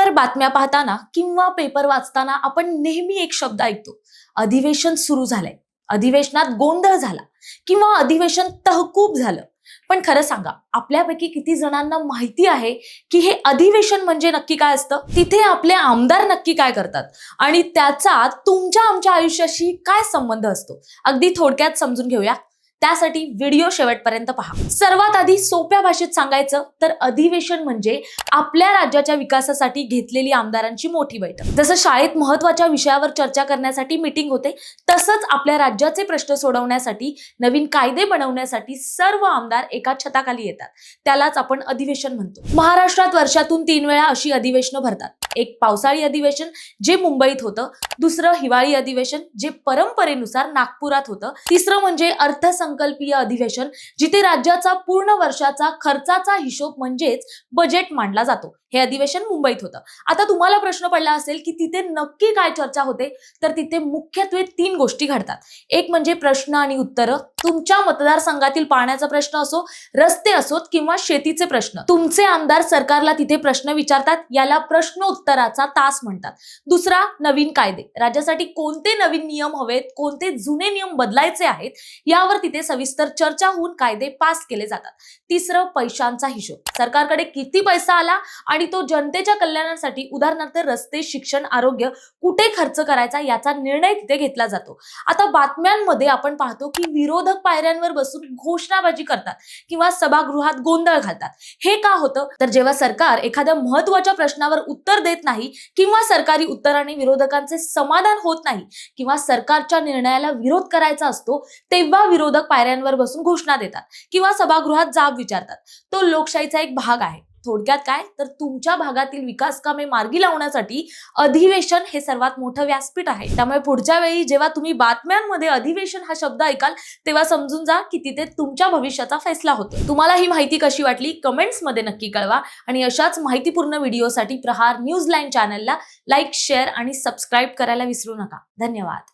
टीव्हीवर बातम्या पाहताना किंवा पेपर वाचताना आपण नेहमी एक शब्द ऐकतो, अधिवेशन सुरू झालंय, अधिवेशनात गोंधळ झाला किंवा अधिवेशन तहकूब झालं. पण खरं सांगा, आपल्यापैकी किती जणांना माहिती आहे की हे अधिवेशन म्हणजे नक्की काय असतं? तिथे आपले आमदार नक्की काय करतात आणि त्याचा तुमच्या आमच्या आयुष्याशी काय संबंध असतो? अगदी थोडक्यात समजून घेऊया. त्यासाठी व्हिडिओ शेवटपर्यंत पहा. सर्वात आधी सोप्या भाषेत सांगायचं तर अधिवेशन म्हणजे आपल्या राज्याच्या विकासासाठी घेतलेली आमदारांची मोठी बैठक. जसं शाळेत महत्त्वाच्या विषयावर चर्चा करण्यासाठी मीटिंग होते, तसंच आपल्या राज्याचे प्रश्न सोडवण्यासाठी, नवीन कायदे बनवण्यासाठी सर्व आमदार एका छताखाली येतात. त्यालाच आपण अधिवेशन म्हणतो. महाराष्ट्रात वर्षातून 3 वेळा अशी अधिवेशनं भरतात. एक पावसाळी अधिवेशन जे मुंबईत होतं, दुसरं हिवाळी अधिवेशन जे परंपरेनुसार नागपुरात होतं, तिसरं म्हणजे अर्थसंकल्पीय अधिवेशन जिथे राज्याचा पूर्ण वर्षाचा खर्चाचा हिशोब म्हणजेच बजेट मांडला जातो. हे अधिवेशन मुंबईत होतं. आता तुम्हाला प्रश्न पडला असेल की तिथे नक्की काय चर्चा होते, तर तिथे मुख्यत्वे 3 गोष्टी घडतात. एक म्हणजे प्रश्न आणि उत्तरं. तुमच्या मतदारसंघातील पाण्याचा प्रश्न असो, रस्ते असोत किंवा शेतीचे प्रश्न, तुमचे आमदार सरकारला तिथे प्रश्न विचारतात. याला प्रश्न उत्तराचा तास म्हणतात. दुसरा, नवीन कायदे. राज्यासाठी कोणते नवीन नियम हवेत, कोणते जुने नियम बदलायचे आहेत, यावर तिथे सविस्तर चर्चा होऊन कायदे पास केले जातात. तिसरं, पैशांचा हिशोब. सरकारकडे किती पैसा आला आणि तो जनतेच्या कल्याणासाठी, उदाहरणार्थ रस्ते, शिक्षण, आरोग्य कुठे खर्च करायचा याचा निर्णय तिथे घेतला जातो. आता बातम्यांमध्ये आपण पाहतो की विरोधक पायऱ्यांवर बसून घोषणाबाजी करतात किंवा सभागृहात गोंधळ घालतात. हे का होतं? तर जेव्हा सरकार एखाद्या महत्त्वाच्या प्रश्नावर उत्तर देत नाही किंवा सरकारी उत्तराने विरोधकांचे समाधान होत नाही किंवा सरकारच्या निर्णयाला विरोध करायचा असतो, तेव्हा विरोधक पायऱ्यांवर बसून घोषणा देतात किंवा सभागृहात जाब विचारतात. तो लोकशाहीचा एक भाग आहे. थोडक्यात काय, तर तुमच्या भागातील विकास कामे मार्गी लावण्यासाठी अधिवेशन हे सर्वात मोठं व्यासपीठ आहे. त्यामुळे पुढच्या वेळी जेव्हा तुम्ही बातम्यांमध्ये अधिवेशन हा शब्द ऐकाल, तेव्हा समजून जा की तिथे तुमच्या भविष्याचा फैसला होतो. तुम्हाला ही माहिती कशी वाटली कमेंट्समध्ये नक्की कळवा आणि अशाच माहितीपूर्ण व्हिडिओसाठी प्रहार न्यूज लाईन चॅनलला लाईक, शेअर आणि सबस्क्राईब करायला विसरू नका. धन्यवाद.